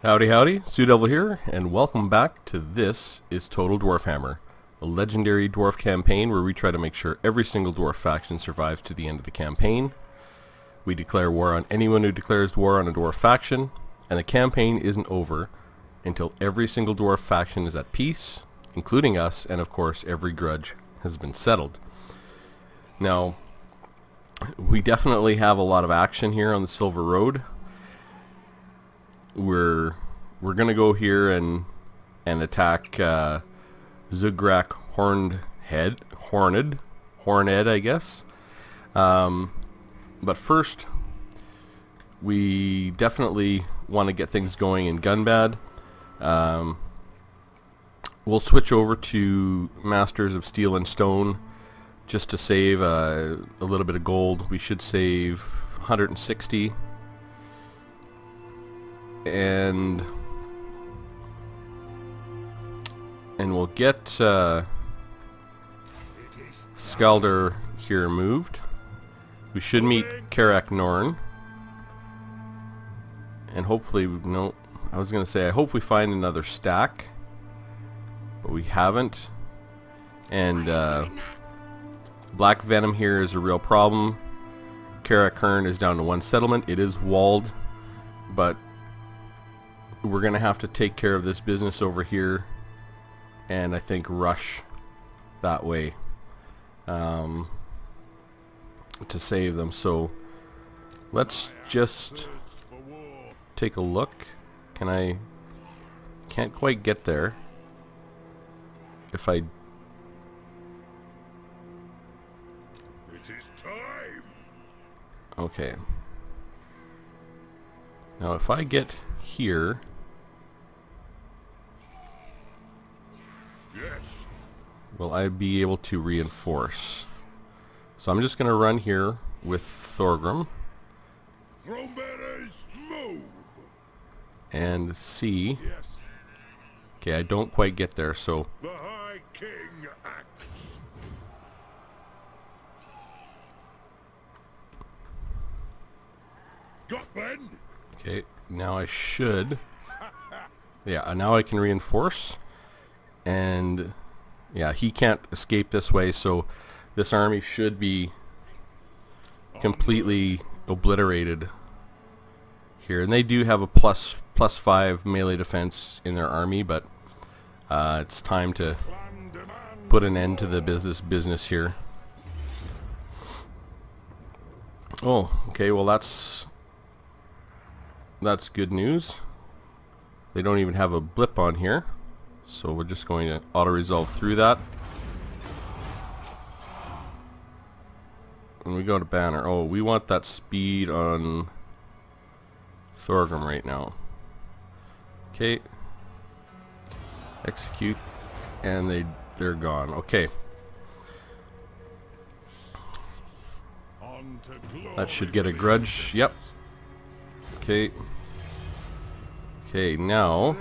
Howdy howdy, Sue Devil here, and welcome back to This is Total Dwarfhammer, a legendary dwarf campaign where we try to make sure every single dwarf faction survives to the end of the campaign. We declare war on anyone who declares war on a dwarf faction, and the campaign isn't over until every single dwarf faction is at peace, including us, and of course every grudge has been settled. Now, we definitely have a lot of action here on the Silver Road. We're gonna go here and attack Zugrak Horned, I guess. But first, we definitely want to get things going in Gunbad. We'll switch over to Masters of Steel and Stone just to save a little bit of gold. We should save 160. And we'll get Skaldr here moved. We should meet Karak Norn. And hopefully, no, I was going to say I hope we find another stack. But we haven't. And Black Venom here is a real problem. Karak Norn is down to one settlement. It is walled. But we're going to have to take care of this business over here, and I think rush that way to save them. So let's just take a look. Can't quite get there. If I... It is time. Okay. Now if I get here... Yes. will I be able to reinforce? So I'm just going to run here with Thorgrim Throne bearers, move. and see. Yes. Okay, I don't quite get there, so The High King acts. Got Ben. okay, now I should. Yeah, now I can reinforce. And yeah, he can't escape this way, so this army should be completely obliterated here. And they do have a plus 5 melee defense in their army, but it's time to put an end to the business here. Oh, okay, well that's good news. They don't even have a blip on here. So we're just going to auto-resolve through that. And we go to banner. Oh, we want that speed on Thorgrim right now. Okay. Execute. And they're gone. Okay. That should get a grudge. Yep. Okay. Okay, now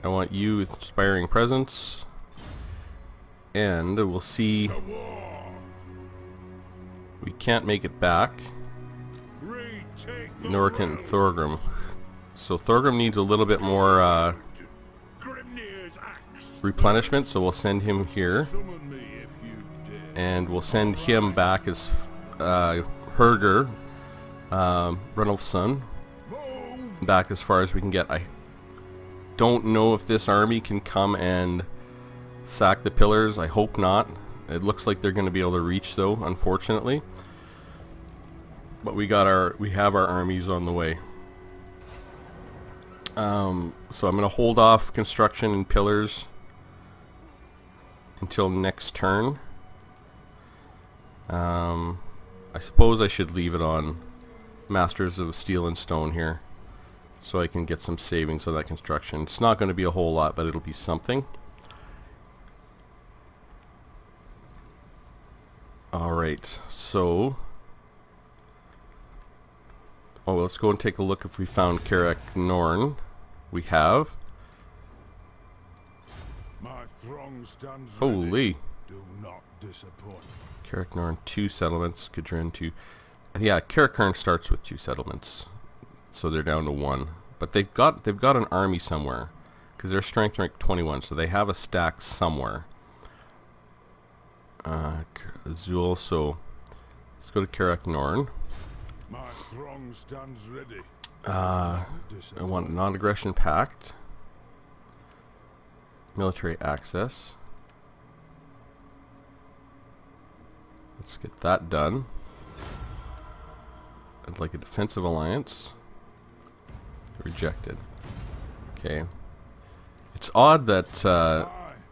I want you inspiring presence, and we'll see. We can't make it back, nor can Thorgrim. So Thorgrim needs a little bit more replenishment, so we'll send him here, and we'll send him back as Herger, Brunelf's son, back as far as we can get. I don't know if this army can come and sack the pillars. I hope not. It looks like they're going to be able to reach, though, unfortunately. But we have our armies on the way. So I'm going to hold off construction and pillars until next turn. I suppose I should leave it on Masters of Steel and Stone here, so I can get some savings on that construction. It's not going to be a whole lot, but it'll be something. Alright, so... oh, let's go and take a look if we found Karak Norn. We have. My throng stands Holy! ready. Do not disappoint. Karak Norn, 2 settlements. Gudrun, 2. Yeah, Karak Norn starts with 2 settlements. so they're down to 1. But they've got an army somewhere, because they're strength rank 21, so they have a stack somewhere. Azul, so let's go to Karak Norn. My throng stands ready. I want non-aggression pact, military access. Let's get that done. I'd like a defensive alliance. Rejected. Okay. It's odd that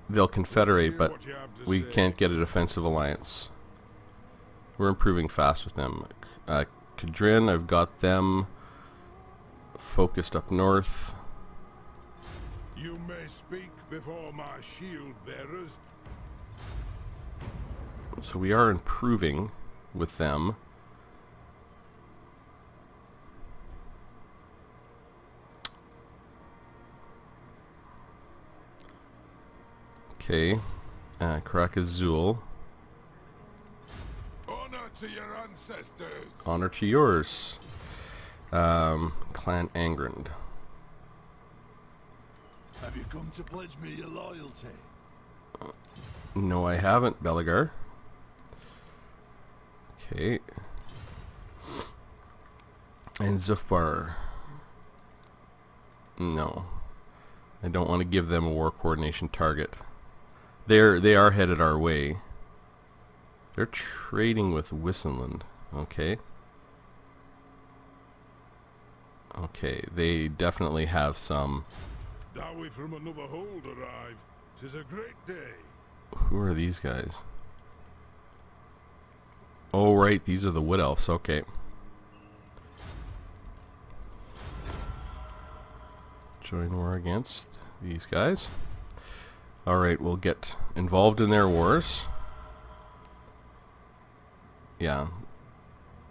they'll confederate, but we can't get a defensive alliance. We're improving fast with them. Kadrin, I've got them focused up north. You may speak before my shield bearers. So we are improving with them. Okay, Karak-Azul. Honor to your ancestors. Honor to yours. Clan Angrand. Have you come to pledge me your loyalty? No, I haven't, Belagar. Okay. And Zufbar. No. I don't want to give them a war coordination target. They are headed our way. They're trading with Wissenland. Okay. Okay, they definitely have some. Dowie from another hold arrive. 'Tis a great day. Who are these guys? Oh right, these are the Wood Elves. Okay. Join war against these guys. Alright, we'll get involved in their wars. Yeah.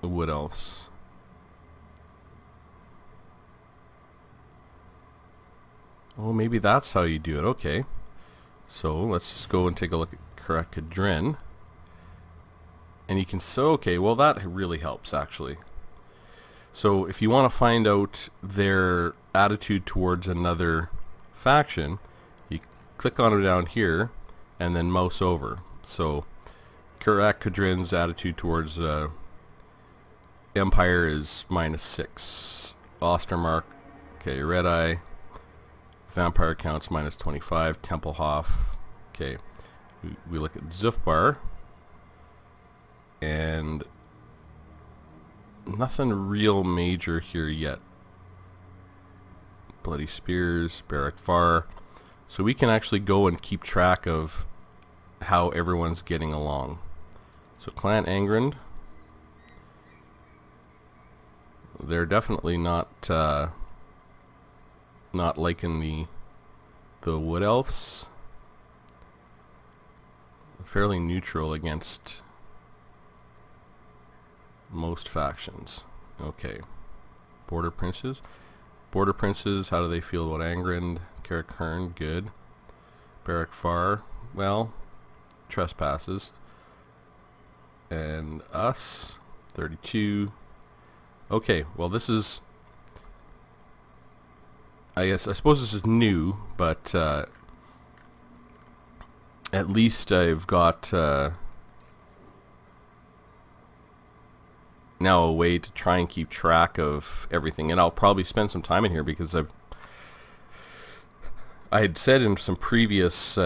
The Wood Elves. Oh, maybe that's how you do it. Okay. So, let's just go and take a look at Karak-Kadrin. And you can... So, okay, well that really helps, actually. So, if you want to find out their attitude towards another faction, you click on it down here, and then mouse over. So, Karak-Kadrin's attitude towards Empire is -6. Ostermark, okay, Red Eye. Vampire counts -25. Templehof. Okay. We look at Zufbar. And nothing real major here yet. Bloody Spears, Barak Var. So we can actually go and keep track of how everyone's getting along. So Clan Angrand. They're definitely not liking the Wood Elves. Fairly neutral against most factions. Okay. Border Princes. Border Princes, how do they feel about Angrand? Karak Hearn, good. Barak Far, well, trespasses. And us, 32. Okay, well this is... I suppose this is new, but at least I've got now a way to try and keep track of everything, and I'll probably spend some time in here because I had said in some previous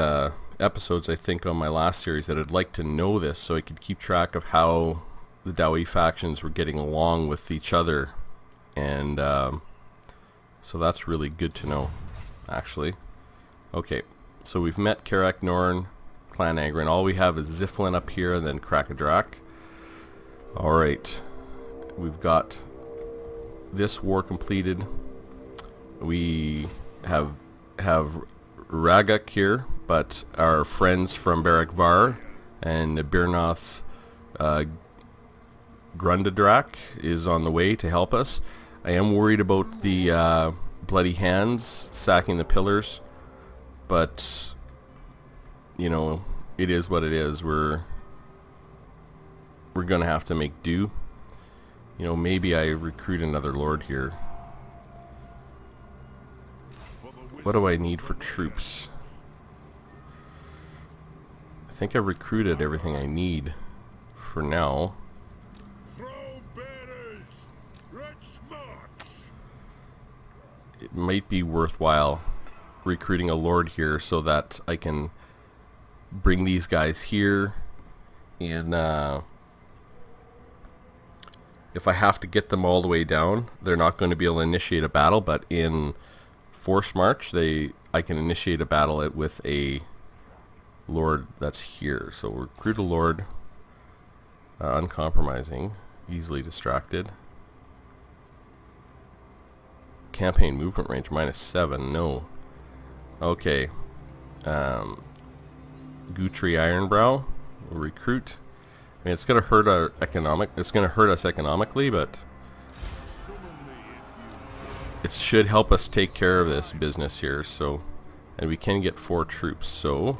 episodes, I think on my last series, that I'd like to know this so I could keep track of how the Dowie factions were getting along with each other, and so that's really good to know, actually. Okay, so we've met Karak Norn, Clan Angrand. All we have is Ziflin up here, and then Krakadrak. Alright, we've got this war completed. We have Ragak here, but our friends from Barak Var and Birnoth Grundadrak is on the way to help us. I am worried about the Bloody Hands sacking the pillars, but you know, it is what it is. We're gonna have to make do. You know, maybe I recruit another lord here. what do I need for troops? I think I've recruited everything I need for now. Throw bearers. Let's march. It might be worthwhile recruiting a lord here so that I can bring these guys here, and if I have to get them all the way down, they're not going to be able to initiate a battle, but in force march I can initiate a battle with a lord that's here. So recruit a lord, uncompromising, easily distracted. Campaign movement range -7, no. Okay. Guthrie Ironbrow, we'll recruit. I mean, it's gonna hurt our it's gonna hurt us economically, but it should help us take care of this business here. So, and we can get 4 troops. So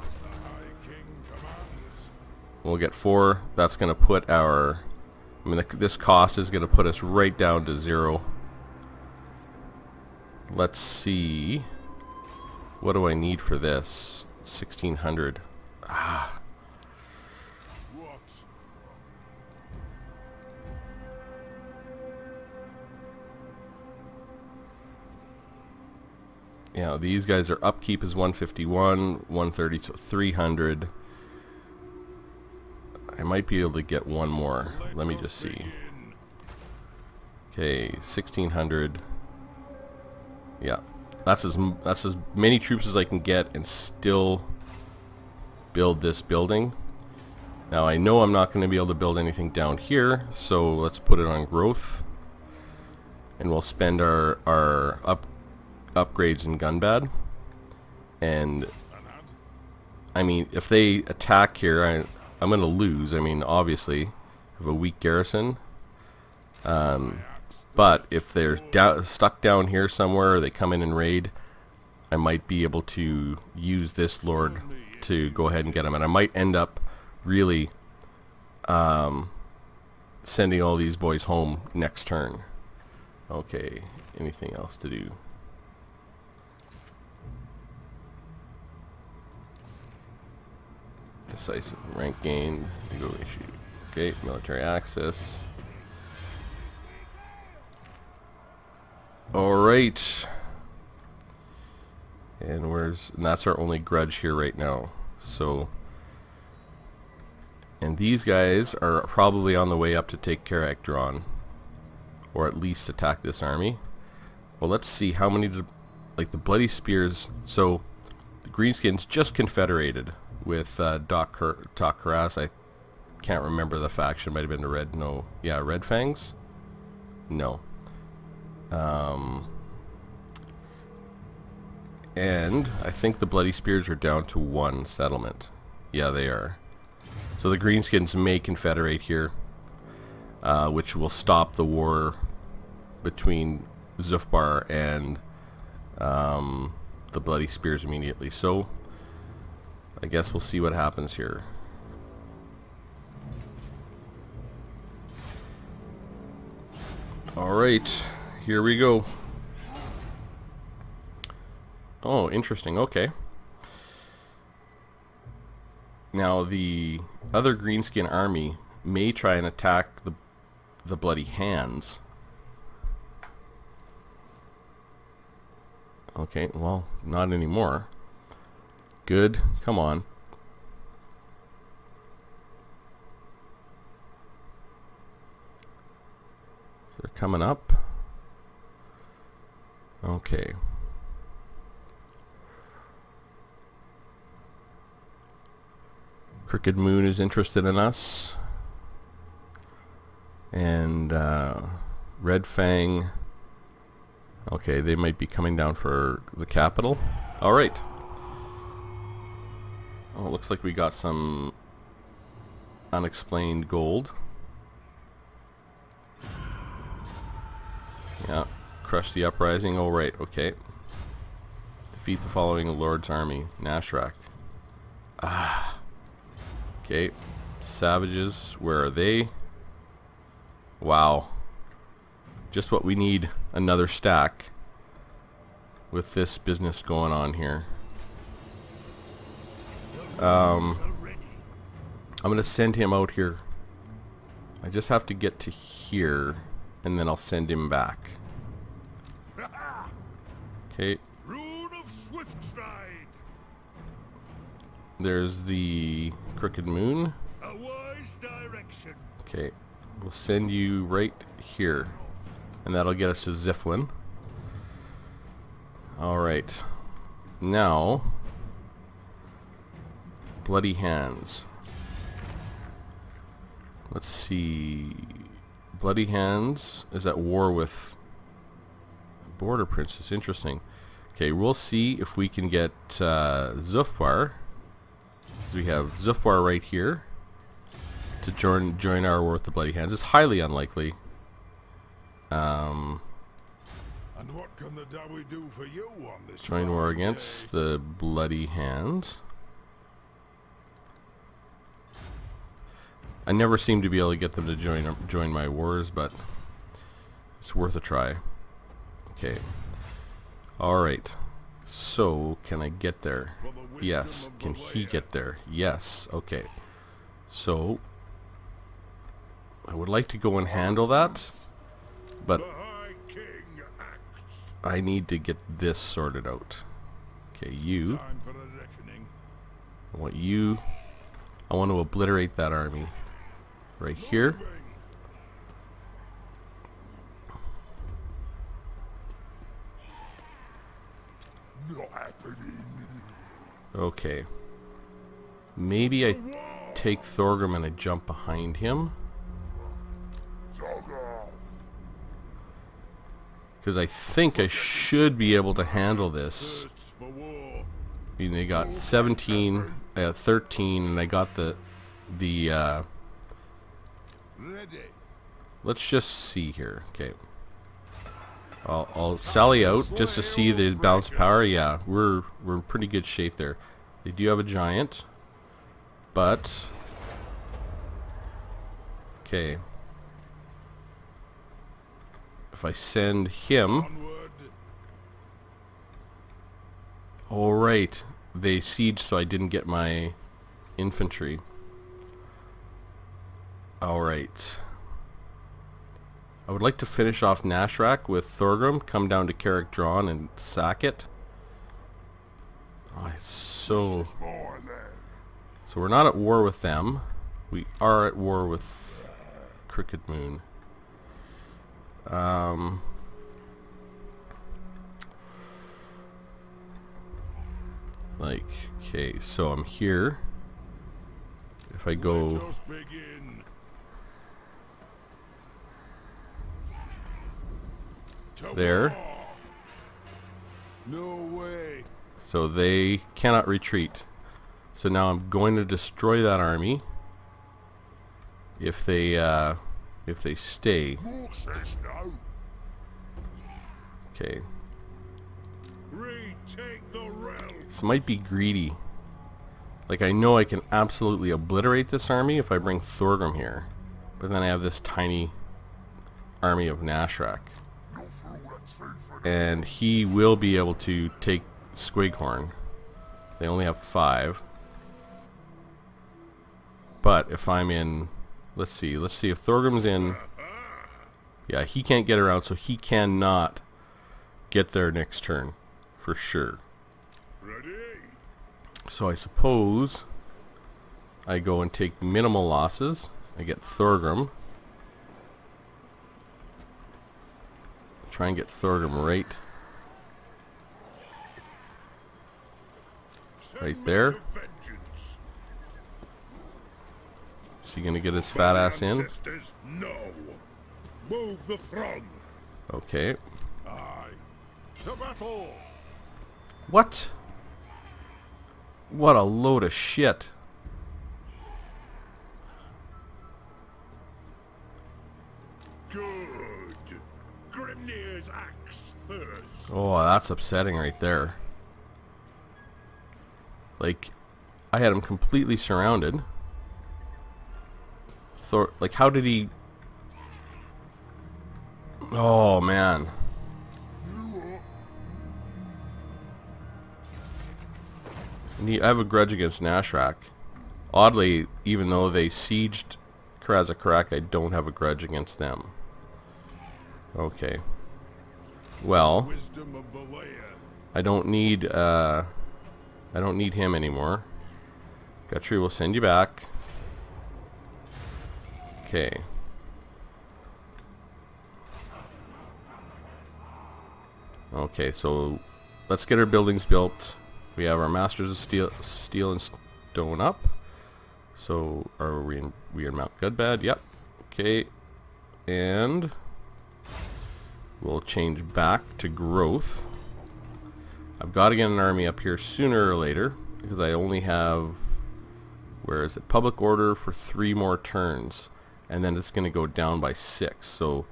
we'll get 4. That's gonna put our, I mean, this cost is gonna put us right down to 0. Let's see. What do I need for this? 1600. Ah. What? Yeah, these guys are upkeep is 151, 130 to 300. I might be able to get one more. Let me just see. Okay, 1600. Yeah, that's as many troops as I can get and still build this building. Now I know I'm not going to be able to build anything down here, so let's put it on growth, and we'll spend our upgrades in Gunbad. And I mean, if they attack here, I'm going to lose. I mean, obviously, I have a weak garrison. But if they're stuck down here somewhere, or they come in and raid, I might be able to use this lord to go ahead and get them. And I might end up really sending all these boys home next turn. Okay, anything else to do? Decisive rank gain. Go issue. Okay, military access. Alright. And that's our only grudge here right now. So, and these guys are probably on the way up to take Caractron, or at least attack this army. Well, let's see how many like the Bloody Spears. So the Greenskins just confederated with Doc Karas. I can't remember the faction. Might have been the Red. No, yeah, Red Fangs. No. And I think the Bloody Spears are down to 1 settlement. Yeah, they are. So the Greenskins may confederate here, which will stop the war between Zufbar and the Bloody Spears immediately. So I guess we'll see what happens here. Alright, here we go. Oh, interesting. Okay. Now the other Greenskin army may try and attack the Bloody Hands. Okay, well, not anymore. Good. Come on. So they're coming up. Okay. Crooked Moon is interested in us. And Red Fang. Okay, they might be coming down for the capital. Alright. Oh, it looks like we got some unexplained gold. Yeah. Crush the uprising. Oh, right. Okay. Defeat the following Lord's army. Nashrak. Ah. Okay. Savages. Where are they? Wow. Just what we need. Another stack. with this business going on here. I'm going to send him out here. I just have to get to here, and then I'll send him back. Okay. Rune of Swift Stride. There's the Crooked Moon. A wise direction. Okay. We'll send you right here. And that'll get us to Ziflin. Alright. Now, Bloody Hands. Let's see. Bloody Hands is at war with Border Princess. Interesting. Okay, we'll see if we can get Zufbar. So we have Zufbar right here to join our war with the Bloody Hands. It's highly unlikely. And what can the Dawi do for you on this? Join war fine against day? the Bloody Hands. I never seem to be able to get them to join my wars, but it's worth a try. Okay. Alright. So, can I get there? Yes. Can he get there? Yes. Okay. So, I would like to go and handle that, but The High King acts. I need to get this sorted out. Okay, you. Time for a reckoning. I want you. I want to obliterate that army. Right here. Moving. Not happening. Okay. Maybe I take Thorgrim and I jump behind him. Jog off. Because I think I should be able to handle this. Thirsts for war. I mean, they got 17, 13, and I got the Ready. let's just see here. Okay. I'll sally out just to see the balance of power. Yeah, we're in pretty good shape there. They do have a giant, but okay. If I send him, Onward. all right, they sieged, so I didn't get my infantry. All right. I would like to finish off Nashrak with Thorgrim, come down to Carrick Drawn and sack it. Oh, it's so More land. So we're not at war with them. We are at war with Crooked Moon. Like, okay, so I'm here. If I go Let us begin. To there, war. No way. so they cannot retreat. So now I'm going to destroy that army. If they stay. Mork says no. Okay. Retake the realm. This might be greedy. Like, I know I can absolutely obliterate this army if I bring Thorgrim here. But then I have this tiny army of Nashrak. No fool that's safe for And he will be able to take Squighorn. They only have 5. But if I'm in... Let's see if Thorgrim's in... Yeah, he can't get around, so he cannot get there next turn. For sure. Ready? So I suppose I go and take minimal losses. I get Thorgrim. Try and get Thorgrim right Send there. me to vengeance. Is he gonna get his fat ass in? Ancestors, no. Move the throng. Okay. Aye. To battle. What? What a load of shit. Good. Grimnir's axe thirsts. Oh, that's upsetting right there. Like, I had him completely surrounded. Like, how did he... Oh, man. I have a grudge against Nashrak. Oddly, even though they sieged Karazakarak, I don't have a grudge against them. Okay. Well, Wisdom of Valea. I don't need him anymore. Guthrie will send you back. Okay. Okay, so let's get our buildings built. We have our Masters of Steel and Stone up. So are we in Mount Goodbad? Yep. Okay. And we'll change back to growth. I've got to get an army up here sooner or later because I only have, where is it? Public order for 3 more turns, and then it's going to go down by 6. So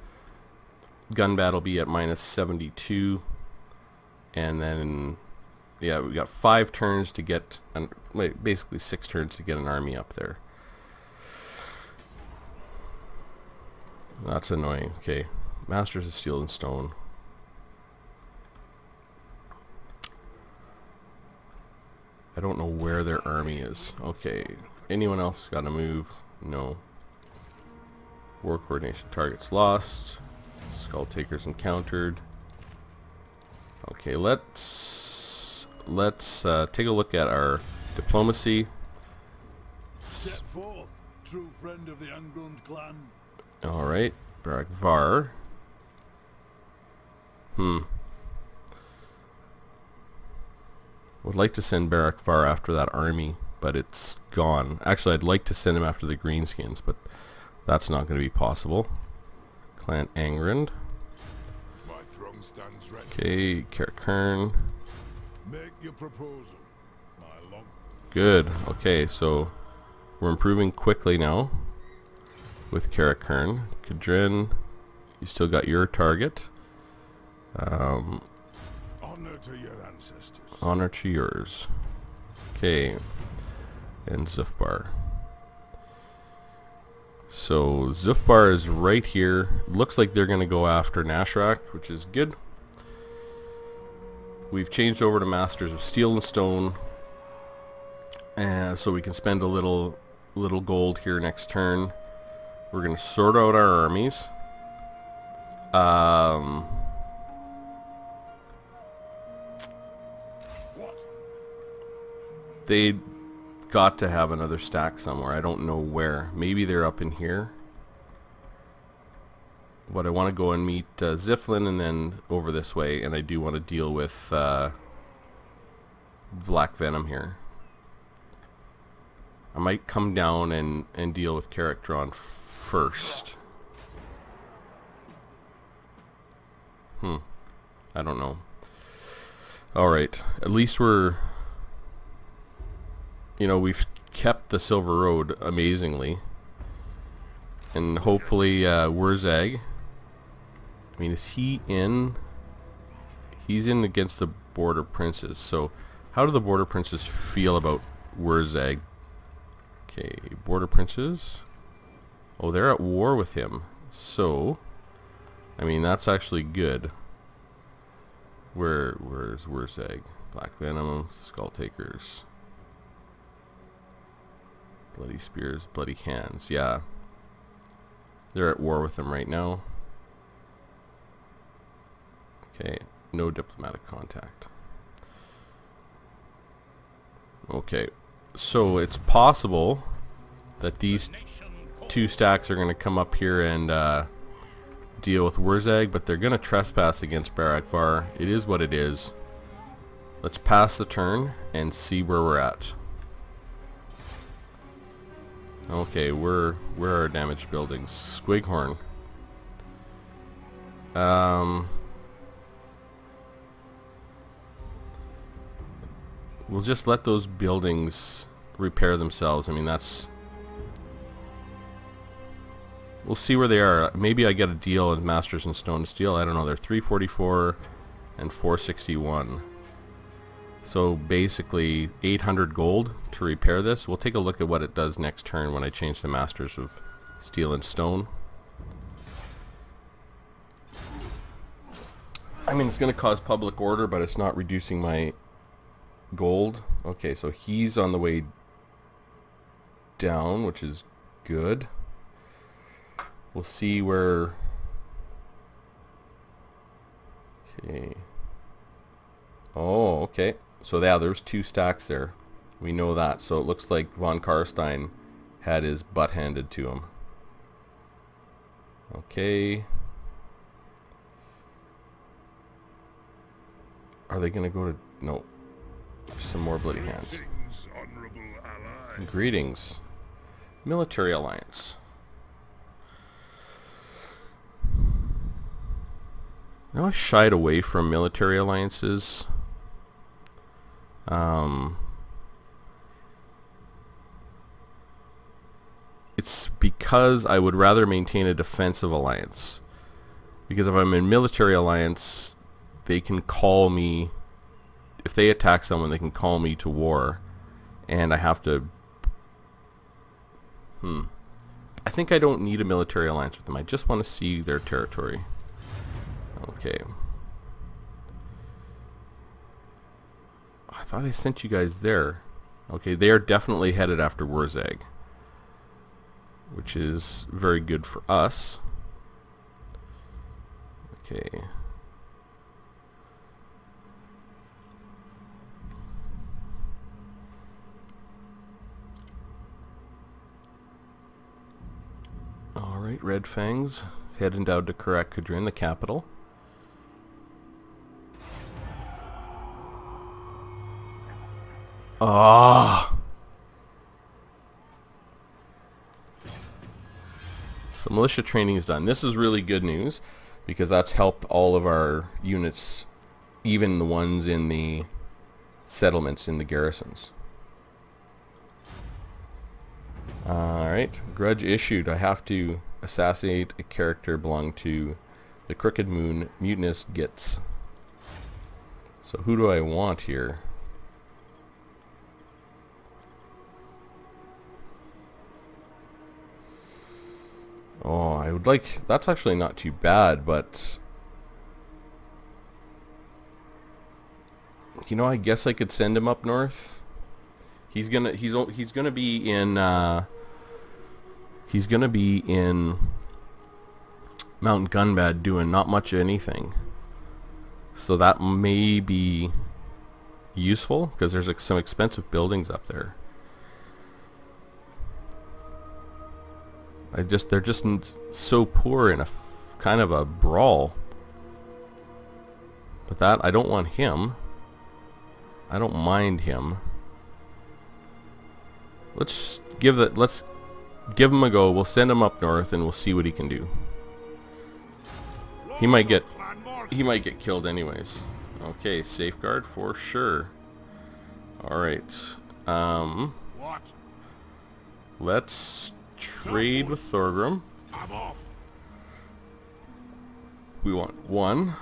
Gunbat will be at -72, and then yeah, we got 5 turns to get, basically 6 turns to get an army up there. That's annoying. Okay, Masters of Steel and Stone. I don't know where their army is. Okay, anyone else got to move? No. War coordination targets lost. Skull Takers encountered. Okay, let's take a look at our diplomacy. Step forth, true friend of the Ungrund clan. All right, Barak Var. Would like to send Barak Var after that army, but it's gone. Actually, I'd like to send him after the Greenskins, but that's not going to be possible. Clan Angrand. My throne stands ready. Okay, Karakern. Make your proposal, my long. Good. Okay, so we're improving quickly now with Karakern. Kadrin, you still got your target. Honor to your ancestors. Honor to yours. Okay, and Zufbar. So Zufbar is right here. Looks like they're going to go after Nashrak, which is good. We've changed over to Masters of Steel and Stone, and so we can spend a little gold here next turn. We're going to sort out our armies. They got to have another stack somewhere. I don't know where. Maybe they're up in here. But I want to go and meet Ziflin and then over this way. And I do want to deal with Black Venom here. I might come down and deal with Karakdron first. I don't know. Alright. At least we're... You know, we've kept the Silver Road amazingly. And hopefully Wurzag. I mean, is he in? He's in against the Border Princes. So how do the Border Princes feel about Wurzag? Okay, Border Princes. Oh, they're at war with him. So, I mean, that's actually good. Where's Wurzag? Black Venom, Skull Takers. Bloody Spears, Bloody Hands. Yeah. They're at war with him right now. Okay, no diplomatic contact. Okay, so it's possible that these 2 stacks are going to come up here and deal with Wurzag, but they're going to trespass against Barak Var. It is what it is. Let's pass the turn and see where we're at. Okay, where are our damaged buildings? Squighorn. We'll just let those buildings repair themselves. I mean, that's... We'll see where they are. Maybe I get a deal with Masters in Stone and Steel. I don't know. They're 344 and 461. So basically 800 gold to repair this. We'll take a look at what it does next turn when I change the Masters of Steel and Stone. I mean, it's going to cause public order, but it's not reducing my gold. Okay, so he's on the way down, which is good. We'll see where... Okay. Oh, okay. So yeah, there's 2 stacks there. We know that. So it looks like von Karstein had his butt handed to him. Okay. Are they going to go to... No. Some more bloody hands. Greetings, honorable ally. Greetings. Military alliance. Now I've shied away from military alliances. It's because I would rather maintain a defensive alliance. Because if I'm in military alliance, they can call me... If they attack someone, they can call me to war. And I have to... I think I don't need a military alliance with them. I just want to see their territory. Okay. I thought I sent you guys there. Okay, they are definitely headed after Wurzag, which is very good for us. Okay. Alright, Red Fangs heading down to Karak Kadrin, the capital. Ah. So militia training is done. This is really good news because that's helped all of our units, even the ones in the settlements in the garrisons. Alright, grudge issued. I have to assassinate a character belonging to the Crooked Moon Mutinous Gits. So who do I want here? Oh, I would like... That's actually not too bad, but... You know, I guess I could send him up north. He's gonna be in Mount Gunbad doing not much of anything. So that may be useful because there's some expensive buildings up there. They're just so poor in a kind of a brawl. But that, I don't want him. I don't mind him. Let's give him a go. We'll send him up north and we'll see what he can do. He might get killed anyways. Okay, safeguard for sure. Alright. What? Let's trade with Thorgrim. I'm off. We want 1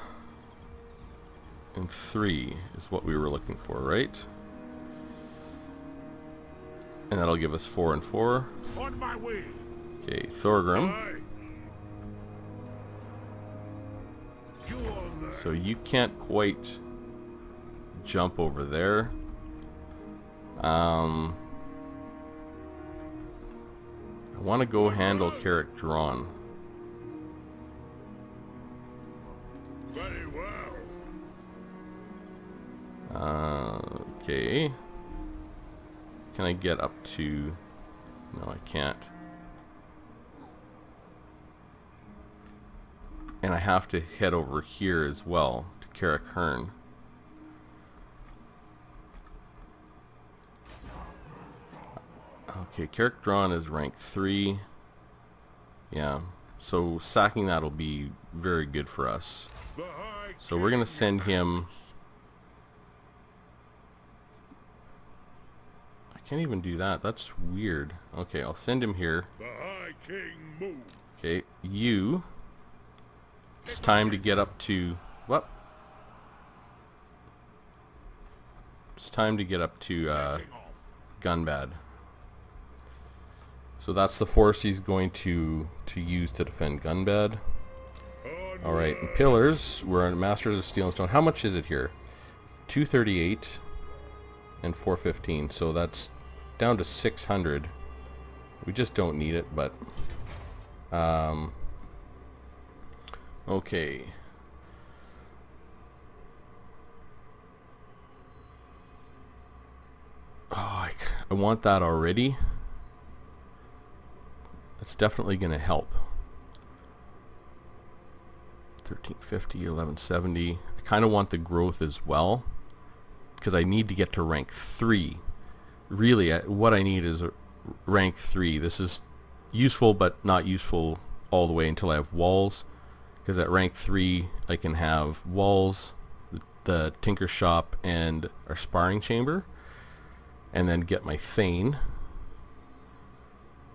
and 3 is what we were looking for, right? And that'll give us 4 and 4. On my way. Okay, Thorgrim. Aye. You on there. So you can't quite jump over there. I want to go handle Carrick Drawn. Very well. Okay. Can I get up to... No, I can't. And I have to head over here as well to Carrick Hearn. Okay, Carrick Drawn is rank 3. Yeah, so sacking that will be very good for us. The High So we're going to send him... I can't even do that. That's weird. Okay, I'll send him here. The High King moves. Okay, you... It's time to get up to... What? It's time to get up to Setting off. Gunbad. So that's the force he's going to use to defend Gunbad. Alright, and pillars, we're on Masters of Steel and Stone. How much is it here? 238. and 415. So that's down to 600. We just don't need it, but okay. Oh, I want that already. That's definitely going to help. 1350, 1170. I kind of want the growth as well, because I need to get to rank 3. Really, what I need is a rank 3. This is useful, but not useful all the way until I have walls, because at rank 3 I can have walls, the tinker shop, and our sparring chamber, and then get my Thane.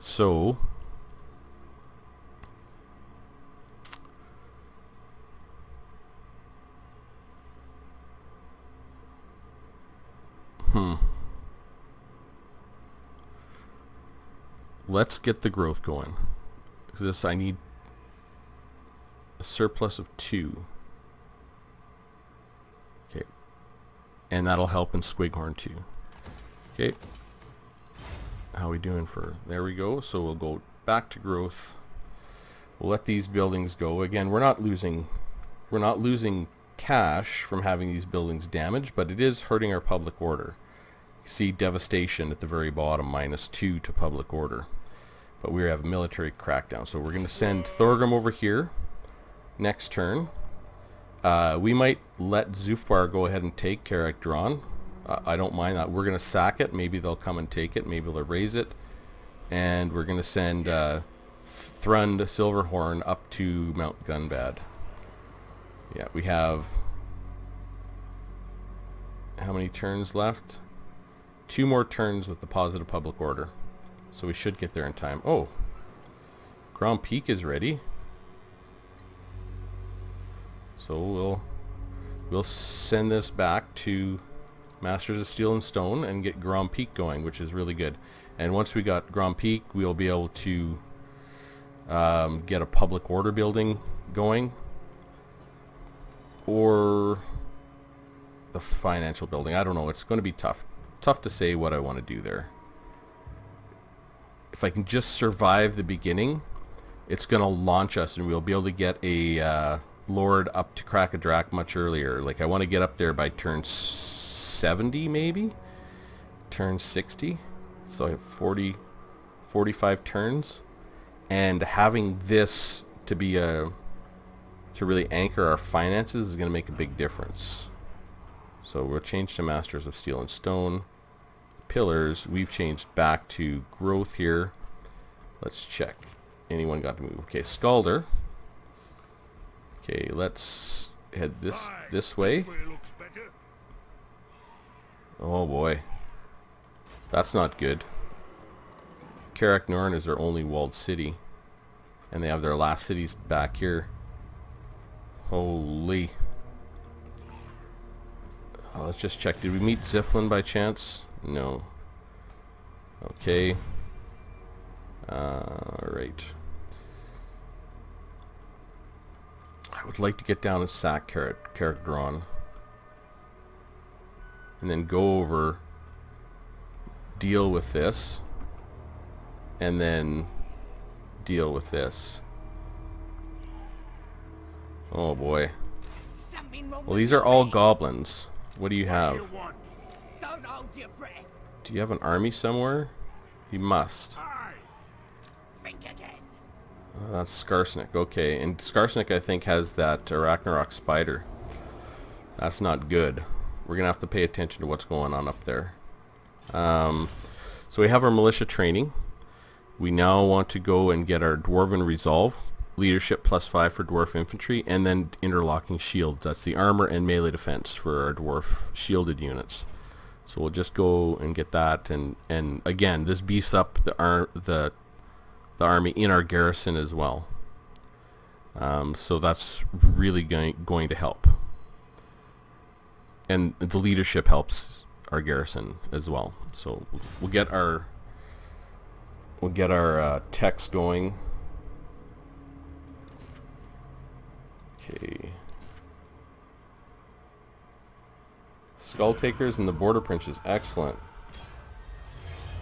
So let's get the growth going. This, I need a surplus of 2. Okay. And that'll help in Squighorn too. Okay. How are we doing for... There we go. So we'll go back to growth. We'll let these buildings go. Again, we're not losing cash from having these buildings damaged, but it is hurting our public order. You see devastation at the very bottom, -2 to public order. But we have military crackdown. So we're going to send Thorgrim over here next turn. We might let Zufbar go ahead and take Carrick Drawn. I don't mind that. We're going to sack it. Maybe they'll come and take it. Maybe they'll raise it. And we're going to send Thrund Silverhorn up to Mount Gunbad. Yeah, we have... how many turns left? 2 more turns with the positive public order. So we should get there in time. Oh! Grand Peak is ready. So we'll send this back to Masters of Steel and Stone and get Grand Peak going, which is really good. And once we got Grand Peak, we'll be able to get a public order building going, or the financial building. I don't know. It's going to be tough to say what I want to do there. If I can just survive the beginning, it's going to launch us, and we'll be able to get a Lord up to Krakadrak much earlier. Like, I want to get up there by turn 70, maybe? Turn 60? So I have 45 turns. And having this to be to really anchor our finances is going to make a big difference. So we'll change to Masters of Steel and Stone. Pillars, we've changed back to growth here. Let's check. Anyone got to move? Okay, Scalder. Okay, let's head this way. Oh boy. That's not good. Carrick Norn is their only walled city. And they have their last cities back here. Holy. Let's just check. Did we meet Ziflin by chance? No. Okay. Alright. I would like to get down and sack Carrick Drawn. And then go over, deal with this, and then deal with this. Oh boy. Well, these are all goblins. What do you have? Don't hold your breath. Do you have an army somewhere? You must. Think again. That's Skarsnik. Okay, and Skarsnik, I think, has that Ragnarok spider. That's not good. We're gonna have to pay attention to what's going on up there. So we have our militia training. We now want to go and get our Dwarven Resolve. Leadership +5 for Dwarf Infantry, and then interlocking shields. That's the armor and melee defense for our Dwarf shielded units. So we'll just go and get that, and again, this beefs up the army in our garrison as well. So that's really going to help. And the leadership helps our garrison as well. So we'll get our techs going. Okay. Skull Takers and the Border Princes. Excellent.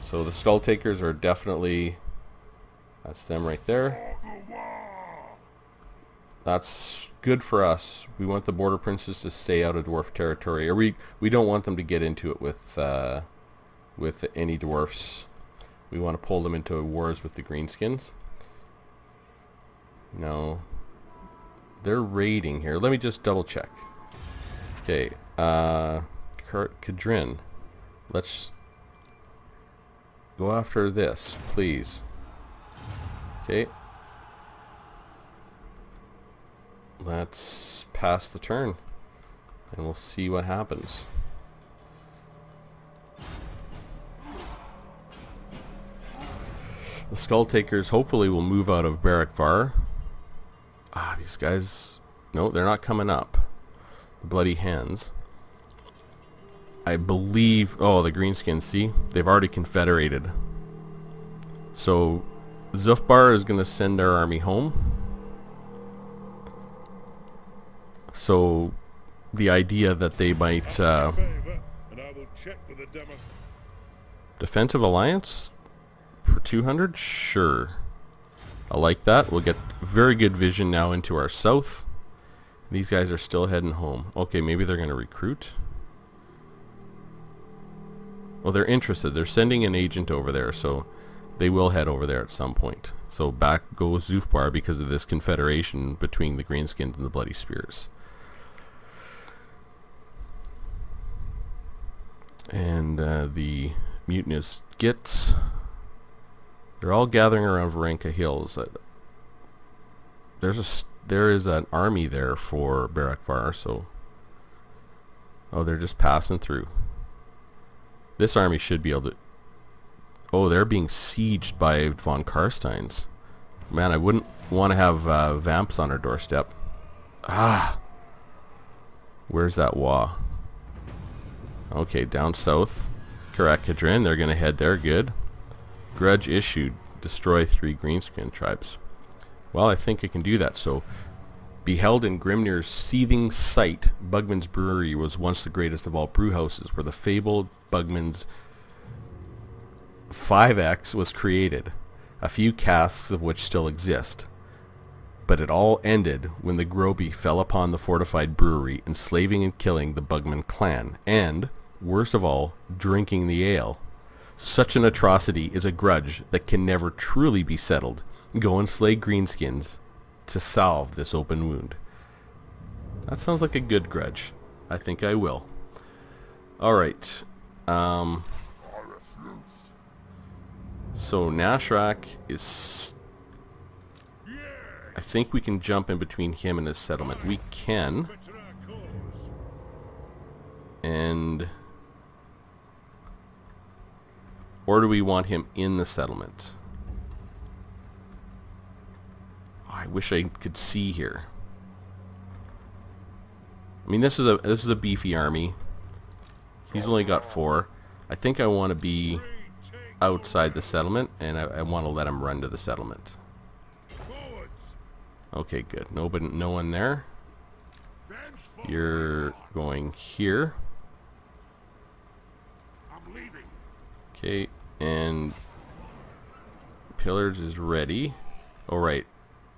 So the Skull Takers are definitely... That's them right there. That's good for us. We want the Border Princes to stay out of dwarf territory. Or we don't want them to get into it with any dwarfs. We want to pull them into wars with the Greenskins. No. They're raiding here. Let me just double check. Okay. Kadrin. Let's go after this, please. Okay. Let's pass the turn. And we'll see what happens. The Skull Takers hopefully will move out of Barakvar. Ah, these guys... No, they're not coming up. The Bloody Hands. I believe... Oh, the Greenskins, see? They've already confederated. So, Zufbar is going to send our army home. So, the idea that they might... Defensive Alliance? For 200? Sure. I like that. We'll get very good vision now into our south. These guys are still heading home. Okay, maybe they're going to recruit. Well, they're interested. They're sending an agent over there, so they will head over there at some point. So back goes Zufbar because of this confederation between the Greenskins and the Bloody Spears. And the mutinous Gits... They're all gathering around Varenka Hills. There is an army there for Barakvar, so... Oh, they're just passing through. This army should be able to... Oh, they're being sieged by von Karsteins. Man, I wouldn't want to have vamps on our doorstep. Ah! Where's that Wa? Okay, down south. Karak-Kadrin, they're going to head there. Good. Grudge issued. Destroy 3 Greenskin tribes. Well, I think I can do that. So, beheld in Grimnir's seething sight, Bugman's Brewery was once the greatest of all brewhouses, where the fabled Bugman's 5X was created, a few casks of which still exist. But it all ended when the Groby fell upon the fortified brewery, enslaving and killing the Bugman clan, and, worst of all, drinking the ale. Such an atrocity is a grudge that can never truly be settled. Go and slay Greenskins to salve this open wound. That sounds like a good grudge. I think I will. Alright. So Nashrak is... I think we can jump in between him and his settlement. We can. And... Or do we want him in the settlement? Oh, I wish I could see here. I mean, this is a beefy army. He's only got 4. I think I want to be outside the settlement, and I want to let him run to the settlement. Okay, good. No one there. You're going here. Okay, and Pillars is ready. All right,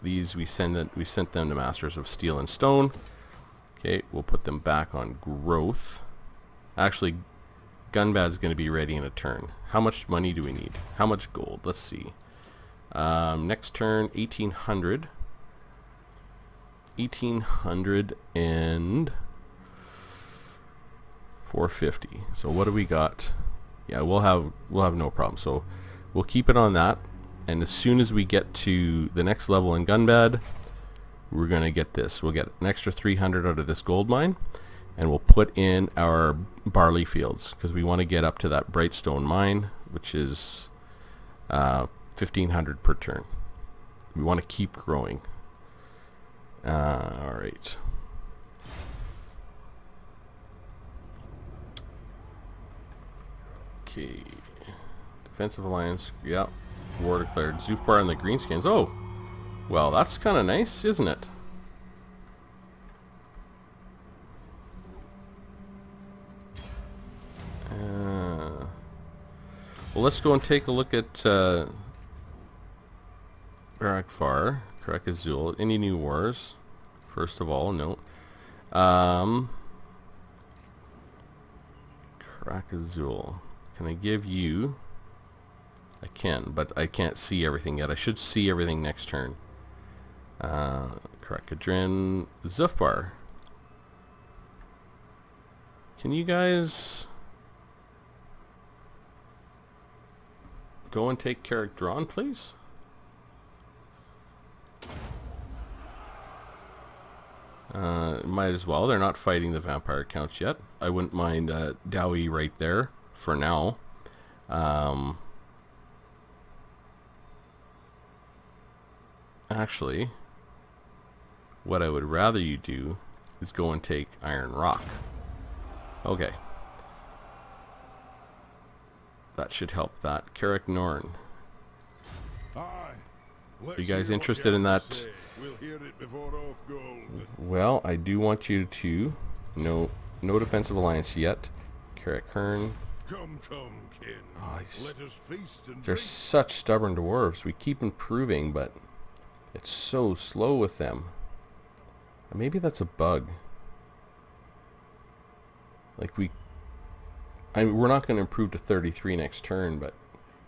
these we sent them to Masters of Steel and Stone. Okay, we'll put them back on growth. Actually, Gunbad's going to be ready in a turn. How much money do we need? How much gold? Let's see. Next turn, 1800. 1800 and 450. So what do we got? Yeah, we'll have no problem. So we'll keep it on that, and as soon as we get to the next level in Gunbad, we're gonna get this. We'll get an extra 300 out of this gold mine, and we'll put in our barley fields because we want to get up to that Brightstone mine, which is 1500 per turn. We want to keep growing. All right. Okay. Defensive Alliance. Yep. War declared. Zufbar and the Greenskins. Oh! Well, that's kind of nice, isn't it? Well, let's go and take a look at Barakvar, Karak Azul. Any new wars? First of all, no. Karak Azul. Can I give you... I can, but I can't see everything yet. I should see everything next turn. Karakadrin Zufbar. Can you guys go and take Karak Drawn, please? Might as well. They're not fighting the vampire counts yet. I wouldn't mind Dowie right there for now. Actually, what I would rather you do is go and take Iron Rock. Okay. That should help that. Carrick Norn. Are you guys interested in that? We'll hear it before Oathbound. Well, I do want you to... No defensive alliance yet. Carrick Hearn. Come, kin. Oh, Let us feast and they're drink. such stubborn dwarves. We keep improving, but it's so slow with them. Maybe that's a bug. Like we're not going to improve to 33 next turn, but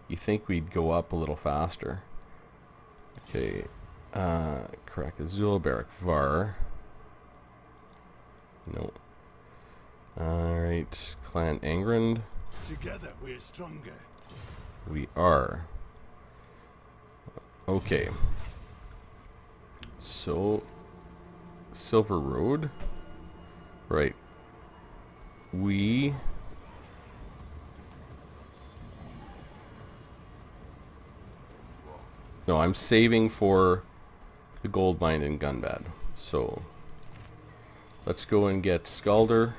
you think we'd go up a little faster. Okay, Karak Azul, Barak Var. No. Alright, Clan Angrand. Together we're stronger. We are. Okay. So, Silver Road. Right. No, I'm saving for the gold mine in Gunbad. So, let's go and get Skalder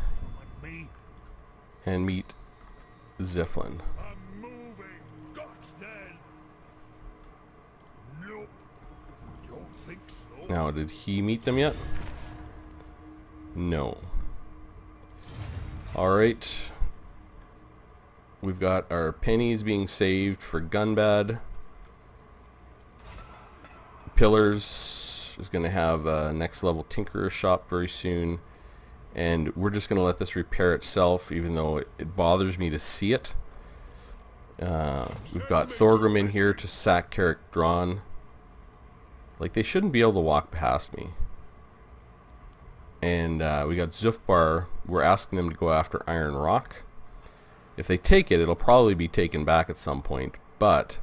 and meet Ziflin. I'm moving. Gosh, then. Nope. Don't think so. Now, did he meet them yet? No. Alright. We've got our pennies being saved for Gunbad. Pillars is going to have a next level Tinkerer shop very soon. And we're just going to let this repair itself, even though it bothers me to see it. We've got Thorgrim in here to sack Carrick Drawn. Like, they shouldn't be able to walk past me. And we got Zufbar. We're asking them to go after Iron Rock. If they take it, it'll probably be taken back at some point. But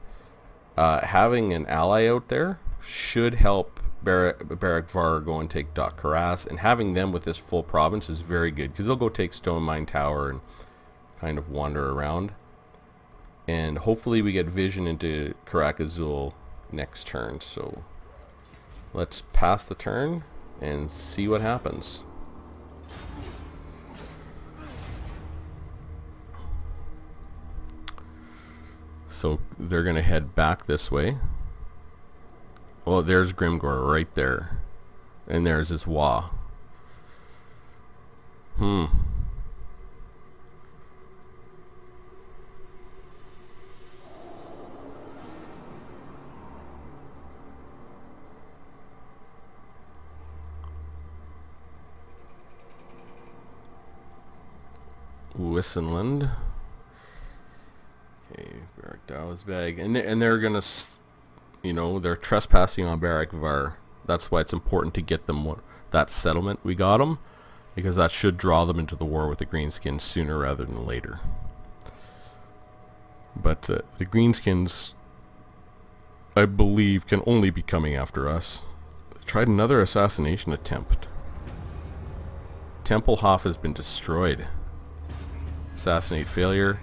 having an ally out there should help Barak Var go and take Doc Karas. And having them with this full province is very good, because they'll go take Stone Mine Tower and kind of wander around. And hopefully we get vision into Karak Azul next turn. So let's pass the turn and see what happens. So they're going to head back this way. Well, there's Grimgor right there. And there's his Wa. Wissenland. Okay, Barak Dow's bag. And they're gonna, you know, they're trespassing on Barak Var. That's why it's important to get them that settlement. We got them, because that should draw them into the war with the Greenskins sooner rather than later. But the Greenskins, I believe, can only be coming after us. Tried another assassination attempt. Templehof has been destroyed. Assassinate failure.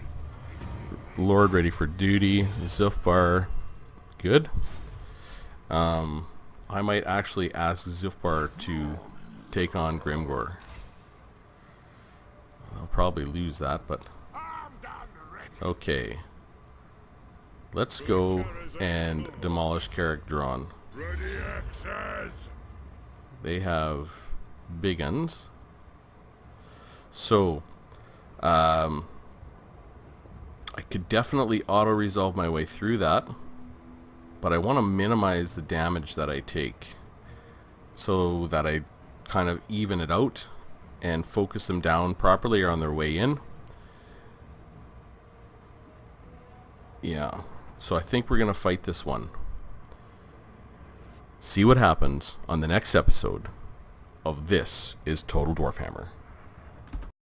Lord ready for duty. Zufbar, good. I might actually ask Zufbar to take on Grimgor. I'll probably lose that, but okay. Let's go and demolish Carrick Drawn. Ready access. They have big guns. So, I could definitely auto-resolve my way through that, but I want to minimize the damage that I take so that I kind of even it out and focus them down properly or on their way in. Yeah, so I think we're going to fight this one. See what happens on the next episode of This is Total Dwarfhammer.